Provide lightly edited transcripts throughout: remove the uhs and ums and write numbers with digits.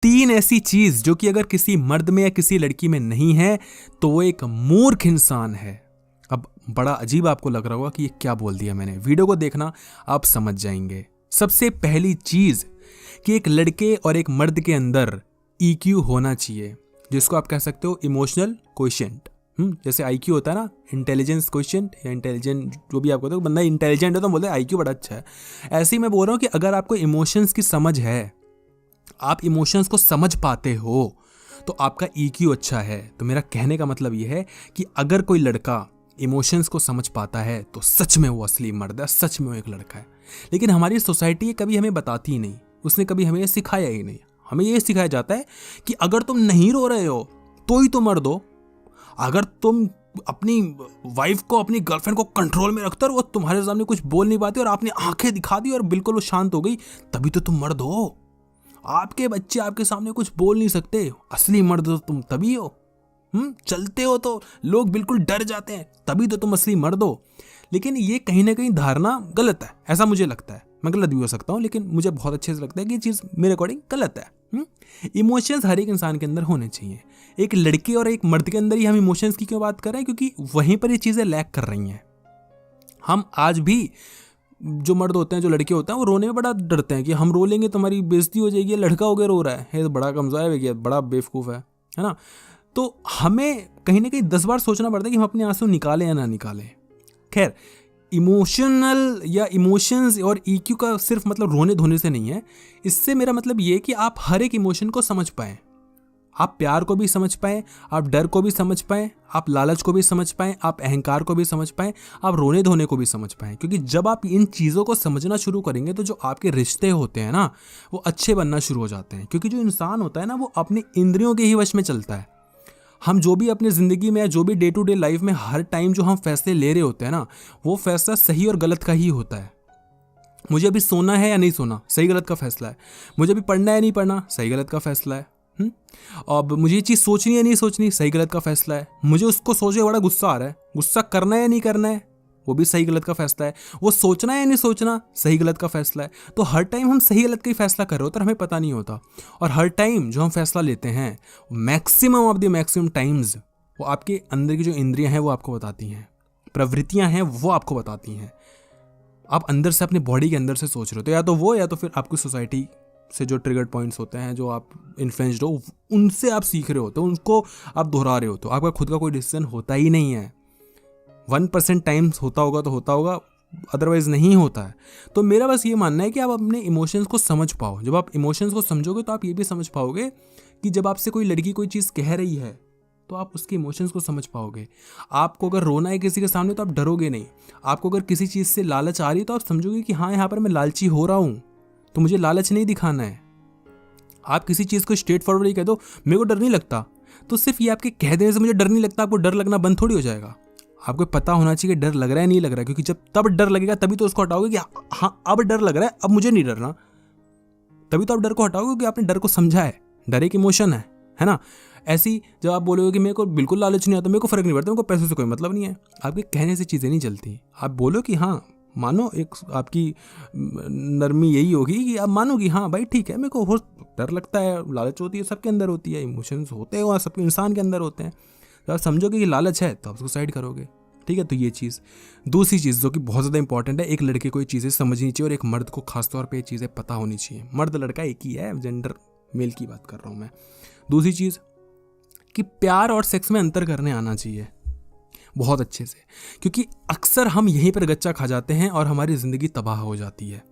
3 ऐसी चीज जो कि अगर किसी मर्द में या किसी लड़की में नहीं है तो वो एक मूर्ख इंसान है। अब बड़ा अजीब आपको लग रहा होगा कि ये क्या बोल दिया मैंने, वीडियो को देखना आप समझ जाएंगे। सबसे पहली चीज कि एक लड़के और एक मर्द के अंदर EQ होना चाहिए, जिसको आप कह सकते हो इमोशनल क्वोशिएंट। जैसे IQ होता है ना, इंटेलिजेंस क्वोशिएंट या इंटेलिजेंट, जो भी आप कहते हो, बंदा इंटेलिजेंट है तो बोलते हैं IQ बड़ा अच्छा है। ऐसे ही मैं बोल रहा हूँ कि अगर आपको इमोशंस की समझ है, आप इमोशंस को समझ पाते हो, तो आपका EQ अच्छा है। तो मेरा कहने का मतलब यह है कि अगर कोई लड़का इमोशंस को समझ पाता है तो सच में वो असली मर्द है, सच में वो एक लड़का है। लेकिन हमारी सोसाइटी ये कभी हमें बताती ही नहीं, उसने कभी हमें ये सिखाया ही नहीं। हमें ये सिखाया जाता है कि अगर तुम नहीं रो रहे हो तो ही तुम मर्द हो, अगर तुम अपनी वाइफ को, अपनी गर्लफ्रेंड को कंट्रोल में रखते हो और वो तुम्हारे सामने कुछ बोल नहीं पाती और आपने आंखें दिखा दी और बिल्कुल वो शांत हो गई, तभी तो तुम मर्द हो। आपके बच्चे आपके सामने कुछ बोल नहीं सकते, असली मर्द तो तुम तभी हो। चलते हो तो लोग बिल्कुल डर जाते हैं, तभी तो तुम असली मर्द हो। लेकिन ये कहीं ना कहीं धारणा गलत है, ऐसा मुझे लगता है। मैं गलत भी हो सकता हूँ, लेकिन मुझे बहुत अच्छे से लगता है कि ये चीज़ मेरे अकॉर्डिंग गलत है। इमोशंस हर एक इंसान के अंदर होने चाहिए। एक लड़के और एक मर्द के अंदर ही हम इमोशंस की क्यों बात कर रहे हैं? क्योंकि वहीं पर ये चीज़ें लैक कर रही हैं। हम आज भी, जो मर्द होते हैं, जो लड़के होते हैं, वो रोने में बड़ा डरते हैं कि हम रो लेंगे तो हमारी बेइज्जती हो जाएगी, लड़का हो गया रो रहा है, तो बड़ा कमज़ोर है, बड़ा बेवकूफ़ है ना। तो हमें कहीं ना कहीं 10 बार सोचना पड़ता है कि हम अपने आंसू निकालें या ना निकालें। खैर, इमोशनल या इमोशंस और EQ का सिर्फ मतलब रोने धोने से नहीं है। इससे मेरा मतलब ये कि आप हर एक इमोशन को समझ पाएं। आप प्यार को भी समझ पाएं, आप डर को भी समझ पाएं, आप लालच को भी समझ पाएं, आप अहंकार को भी समझ पाएं, आप रोने धोने को भी समझ पाएं। क्योंकि जब आप इन चीज़ों को समझना शुरू करेंगे तो जो आपके रिश्ते होते हैं ना, वो अच्छे बनना शुरू हो जाते हैं। क्योंकि जो इंसान होता है ना, वो अपनी इंद्रियों के ही वश में चलता है। हम जो भी अपनी ज़िंदगी में या जो भी डे टू डे लाइफ में हर टाइम जो हम फैसले ले रहे होते हैं ना, वो फैसला सही और गलत का ही होता है। मुझे अभी सोना है या नहीं सोना, सही गलत का फैसला है। मुझे अभी पढ़ना है नहीं पढ़ना, सही गलत का फैसला है। अब मुझे ये चीज़ सोचनी है नहीं सोचनी, सही गलत का फैसला है। मुझे उसको सोचे बड़ा गुस्सा आ रहा है, गुस्सा करना है या नहीं करना है, वो भी सही गलत का फैसला है। वो सोचना है या नहीं सोचना, सही गलत का फैसला है। तो हर टाइम हम सही गलत का ही फैसला कर रहे होते हैं, हमें पता नहीं होता। और हर टाइम जो हम फैसला लेते हैं, maximum of the maximum times, वो आपके अंदर की जो इंद्रियां हैं वो आपको बताती हैं, प्रवृत्तियां हैं वो आपको बताती हैं। आप अंदर से, अपने बॉडी के अंदर से सोच रहे हो, तो या तो वो, या तो फिर आपकी सोसाइटी से जो ट्रिगर्ड पॉइंट्स होते हैं, जो आप इन्फ्लुएंस्ड हो, उनसे आप सीख रहे हो, तो उनको आप दोहरा रहे हो। तो आपका खुद का कोई डिसीजन होता ही नहीं है। 1% टाइम्स होता होगा तो होता होगा, अदरवाइज नहीं होता है। तो मेरा बस ये मानना है कि आप अपने इमोशंस को समझ पाओ। जब आप इमोशंस को समझोगे तो आप ये भी समझ पाओगे कि जब आपसे कोई लड़की कोई चीज़ कह रही है तो आप उसके इमोशंस को समझ पाओगे। आपको अगर रोना है किसी के सामने तो आप डरोगे नहीं। आपको अगर किसी चीज़ से लालच आ रही है तो आप समझोगे कि हाँ, यहाँ पर मैं लालची हो रहा हूँ, तो मुझे लालच नहीं दिखाना है। आप किसी चीज़ को स्ट्रेट फॉरवर्ड ही कह दो, मेरे को डर नहीं लगता, तो सिर्फ ये आपके कह देने से मुझे डर नहीं लगता, आपको डर लगना बंद थोड़ी हो जाएगा। आपको पता होना चाहिए कि डर लग रहा है नहीं लग रहा है, क्योंकि जब तब डर लगेगा तभी तो उसको हटाओगे कि हाँ अब डर लग रहा है, अब मुझे नहीं डरना। तभी तो आप डर को हटाओगे, क्योंकि आपने डर को समझा है। डर एक इमोशन है ना। ऐसी जब आप बोलोगे कि मेरे को बिल्कुल लालच नहीं आता, मेरे को फर्क नहीं पड़ता, मेरे को पैसों से कोई मतलब नहीं है, आपके कहने से चीज़ें नहीं चलती। आप बोलो कि हाँ, मानो, एक आपकी नरमी यही होगी कि आप मानो कि हाँ भाई ठीक है, मेरे को डर लगता है, लालच होती है, सबके अंदर होती है, इमोशंस होते हैं, सबके इंसान के अंदर होते हैं। तो आप समझोगे कि लालच है तो आप उसको साइड करोगे, ठीक है। तो ये चीज़। दूसरी चीज़ जो कि बहुत ज़्यादा इंपॉर्टेंट है, एक लड़के को ये चीज़ें समझनी चाहिए और एक मर्द को खासतौर पर ये चीज़ें पता होनी चाहिए। मर्द लड़का एक ही है, जेंडर मेल की बात कर रहा हूँ मैं। दूसरी चीज़ कि प्यार और सेक्स में अंतर करने आना चाहिए बहुत अच्छे से, क्योंकि अक्सर हम यहीं पर गच्चा खा जाते हैं और हमारी ज़िंदगी तबाह हो जाती है।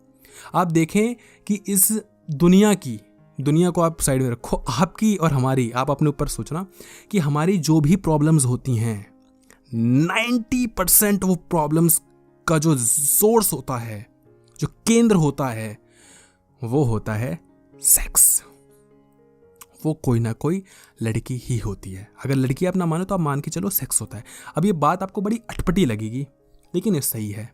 आप देखें कि इस दुनिया को आप साइड में रखो, आपकी और हमारी, आप अपने ऊपर सोचना कि हमारी जो भी प्रॉब्लम्स होती हैं, 90% वो प्रॉब्लम्स का जो सोर्स होता है, जो केंद्र होता है, वो होता है सेक्स। वो कोई ना कोई लड़की ही होती है। अगर लड़की आप ना मानो तो आप मान के चलो सेक्स होता है। अब ये बात आपको बड़ी अटपटी लगेगी, लेकिन ये सही है।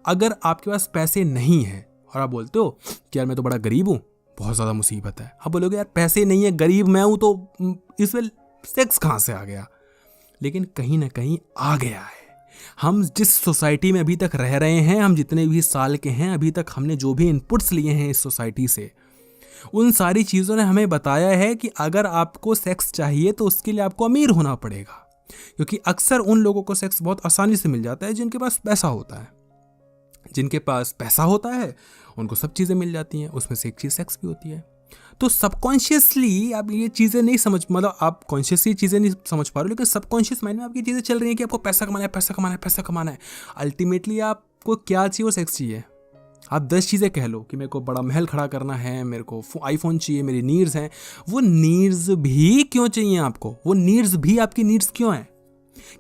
अगर आपके पास पैसे नहीं है और आप बोलते हो कि यार मैं तो बड़ा गरीब हूँ, बहुत ज़्यादा मुसीबत है, आप बोलोगे यार पैसे नहीं है, गरीब मैं हूँ, तो इसमें सेक्स कहाँ से आ गया? लेकिन कहीं ना कहीं आ गया है। हम जिस सोसाइटी में अभी तक रह रहे हैं, हम जितने भी साल के हैं, अभी तक हमने जो भी इनपुट्स लिए हैं इस सोसाइटी से, उन सारी चीज़ों ने हमें बताया है कि अगर आपको सेक्स चाहिए तो उसके लिए आपको अमीर होना पड़ेगा, क्योंकि अक्सर उन लोगों को सेक्स बहुत आसानी से मिल जाता है जिनके पास पैसा होता है। जिनके पास पैसा होता है उनको सब चीज़ें मिल जाती हैं, उसमें से एक चीज़ सेक्स भी होती है। तो सबकॉन्शियसली आप ये चीज़ें नहीं समझ, मतलब आप कॉन्शियसली चीज़ें नहीं समझ पा रहे हो, लेकिन सबकॉन्शियस माइंड में आपकी चीज़ें चल रही हैं कि आपको पैसा कमाना है, पैसा कमाना है, पैसा कमाना है। अल्टीमेटली आपको क्या चाहिए? वो सेक्स चाहिए। आप 10 चीज़ें कह लो कि मेरे को बड़ा महल खड़ा करना है, मेरे को आईफोन चाहिए, मेरी नीड्स हैं। वो नीड्स भी क्यों चाहिए आपको? वो नीड्स भी आपकी नीड्स क्यों हैं?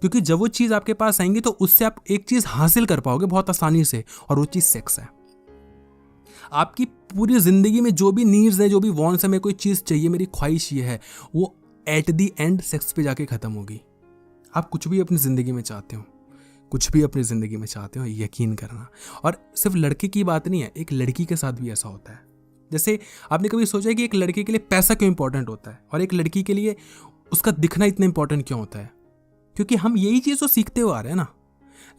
क्योंकि जब वो चीज़ आपके पास आएंगी तो उससे आप एक चीज़ हासिल कर पाओगे बहुत आसानी से, और वो चीज़ सेक्स है। आपकी पूरी ज़िंदगी में जो भी नीड्स है, जो भी वांट्स है, मेरे कोई चीज़ चाहिए, मेरी ख्वाहिश ये है, वो एट दी एंड सेक्स पे जाके ख़त्म होगी। आप कुछ भी अपनी ज़िंदगी में चाहते हो, कुछ भी अपनी ज़िंदगी में चाहते हो, यकीन करना। और सिर्फ लड़के की बात नहीं है, एक लड़की के साथ भी ऐसा होता है। जैसे आपने कभी सोचा है कि एक लड़के के लिए पैसा क्यों इंपॉर्टेंट होता है और एक लड़की के लिए उसका दिखना इतना इंपॉर्टेंट क्यों होता है? क्योंकि हम यही चीज़ तो सीखते हुए आ रहे हैं ना।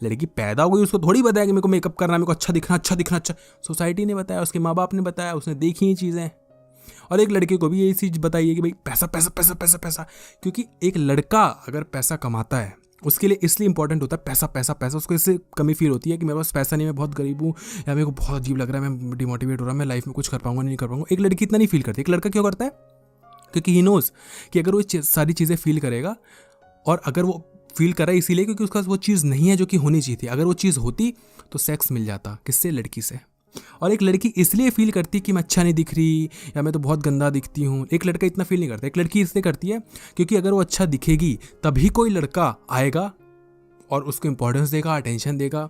लड़की पैदा हो गई, उसको थोड़ी बताया कि मेरे को मेकअप करना है, मेरे को अच्छा दिखना, अच्छा दिखना, अच्छा। सोसाइटी ने बताया, उसके माँ बाप ने बताया, उसने देखी ये चीज़ें। और एक लड़के को भी यही चीज़ बताइए कि भाई पैसा पैसा पैसा पैसा पैसा। क्योंकि एक लड़का अगर पैसा कमाता है उसके लिए इसलिए इंपॉर्टेंट होता है पैसा पैसा पैसा। उसको इससे कमी फील होती है कि मेरे पास पैसा नहीं, मैं बहुत गरीब हूँ, या मेरे को बहुत अजीब लग रहा है, मैं डिमोटिवेट हो रहा हूँ, मैं लाइफ में कुछ कर पाऊंगा नहीं कर पाऊंगा। एक लड़की इतना नहीं फील करती। एक लड़का क्यों करता है? क्योंकि ही नोज कि अगर वो सारी चीज़ें फील करेगा, और अगर वो फील कर रहा है इसीलिए क्योंकि उसका वो चीज़ नहीं है जो कि होनी चाहिए थी। अगर वो चीज़ होती तो सेक्स मिल जाता। किससे? लड़की से। और एक लड़की इसलिए फील करती कि मैं अच्छा नहीं दिख रही, या मैं तो बहुत गंदा दिखती हूँ। एक लड़का इतना फील नहीं करता। एक लड़की इसलिए करती है क्योंकि अगर वो अच्छा दिखेगी तभी कोई लड़का आएगा और उसको इंपॉर्टेंस देगा, अटेंशन देगा,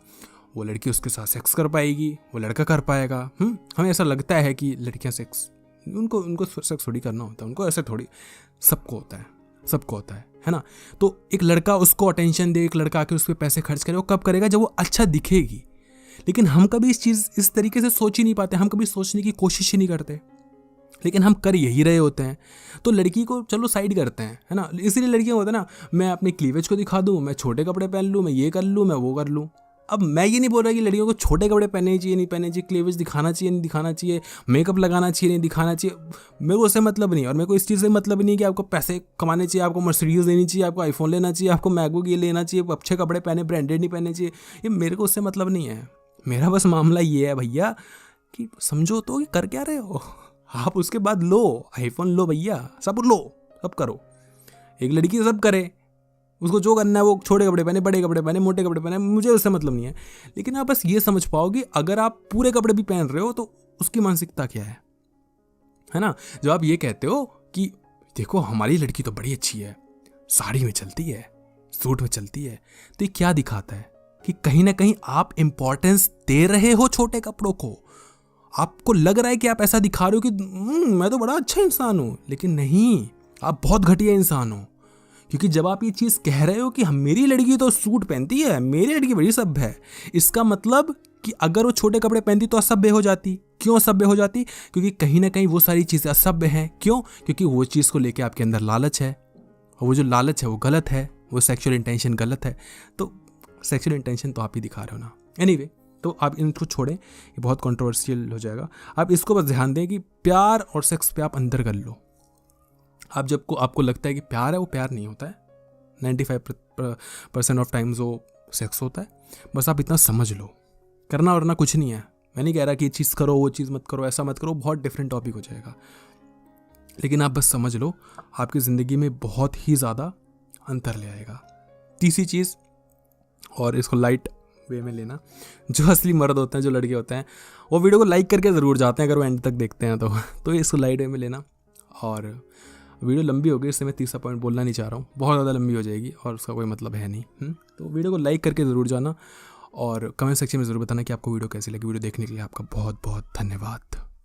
वो लड़की उसके साथ सेक्स कर पाएगी, वो लड़का कर पाएगा। हमें ऐसा लगता है कि लड़कियाँ सेक्स, उनको सेक्स थोड़ी करना होता है, उनको ऐसे थोड़ी, सबको होता है, सबको होता है ना। तो एक लड़का उसको अटेंशन दे, एक लड़का आके उस पर पैसे खर्च करे, वो कब करेगा? जब वो अच्छा दिखेगी। लेकिन हम कभी इस तरीके से सोच ही नहीं पाते, हम कभी सोचने की कोशिश ही नहीं करते, लेकिन हम कर यही रहे होते हैं। तो लड़की को चलो साइड करते हैं, है ना। इसीलिए लड़कियां होता है ना, मैं अपने क्लीवेज को दिखा दूं, मैं छोटे कपड़े पहन लूं, मैं ये कर लूं, मैं वो कर लूं। अब मैं ये नहीं बोल रहा कि लड़कियों को छोटे कपड़े पहनने चाहिए, नहीं पहनने चाहिए, क्लीवेज दिखाना चाहिए, नहीं दिखाना चाहिए, मेकअप लगाना चाहिए, नहीं दिखाना चाहिए। मेरे को उससे मतलब नहीं, और मेरे को इस चीज़ से मतलब नहीं कि आपको पैसे कमाने चाहिए, आपको मर्सिडीज लेनी चाहिए, आपको आईफोन लेना चाहिए, आपको मैकबुक ये लेना चाहिए, अच्छे कपड़े पहने, ब्रांडेड नहीं पहनने चाहिए। ये मेरे को उससे मतलब नहीं है। मेरा बस मामला ये है भैया कि समझो तो कि कर क्या रहे हो आप। उसके बाद लो आईफोन, लो भैया, सब लो, सब करो। एक लड़की सब करे, उसको जो करना है वो छोटे कपड़े पहने, बड़े कपड़े पहने, मोटे कपड़े पहने, मुझे उससे मतलब नहीं है। लेकिन आप बस ये समझ पाओ कि अगर आप पूरे कपड़े भी पहन रहे हो तो उसकी मानसिकता क्या है ना। जब आप ये कहते हो कि देखो हमारी लड़की तो बड़ी अच्छी है, साड़ी में चलती है, सूट में चलती है, तो ये क्या दिखाता है? कि कहीं ना कहीं आप इंपॉर्टेंस दे रहे हो छोटे कपड़ों को। आपको लग रहा है कि आप ऐसा दिखा रहे हो कि मैं तो बड़ा अच्छा इंसान हूं, लेकिन नहीं, आप बहुत घटिया इंसान हो। क्योंकि जब आप ये चीज़ कह रहे हो कि मेरी लड़की तो सूट पहनती है, मेरी लड़की बड़ी सभ्य है, इसका मतलब कि अगर वो छोटे कपड़े पहनती तो असभ्य हो जाती। क्यों असभ्य हो जाती? क्योंकि कहीं ना कहीं वो सारी चीज़ें असभ्य हैं। क्यों? क्योंकि वो चीज़ को लेकर आपके अंदर लालच है, और वो जो लालच है वो गलत है, वो सेक्सुअल इंटेंशन गलत है। तो सेक्सुअल इंटेंशन तो आप ही दिखा रहे हो ना। एनीवे, तो आप इनको छोड़ें, ये बहुत कंट्रोवर्शियल हो जाएगा। आप इसको बस ध्यान दें कि प्यार और सेक्स पे आप अंदर कर लो। आप जब को आपको लगता है कि प्यार है, वो प्यार नहीं होता है। 95% ऑफ टाइम्स वो सेक्स होता है। बस आप इतना समझ लो। करना वरना कुछ नहीं है। मैं नहीं कह रहा कि ये चीज़ करो, वो चीज़ मत करो, ऐसा मत करो, बहुत डिफरेंट टॉपिक हो जाएगा। लेकिन आप बस समझ लो, आपकी ज़िंदगी में बहुत ही ज़्यादा अंतर ले आएगा। तीसरी चीज़, और इसको लाइट वे में लेना, जो असली मर्द होते हैं, जो लड़के होते हैं, वो वीडियो को लाइक करके ज़रूर जाते हैं अगर वो एंड तक देखते हैं तो इसको लाइट वे में लेना। और वीडियो लंबी हो गई, इससे मैं तीसरा पॉइंट बोलना नहीं चाह रहा हूँ, बहुत ज़्यादा लंबी हो जाएगी और उसका कोई मतलब है नहीं। तो वीडियो को लाइक करके ज़रूर जाना, और कमेंट सेक्शन में ज़रूर बताना कि आपको वीडियो कैसी लगी। वीडियो देखने के लिए आपका बहुत बहुत धन्यवाद।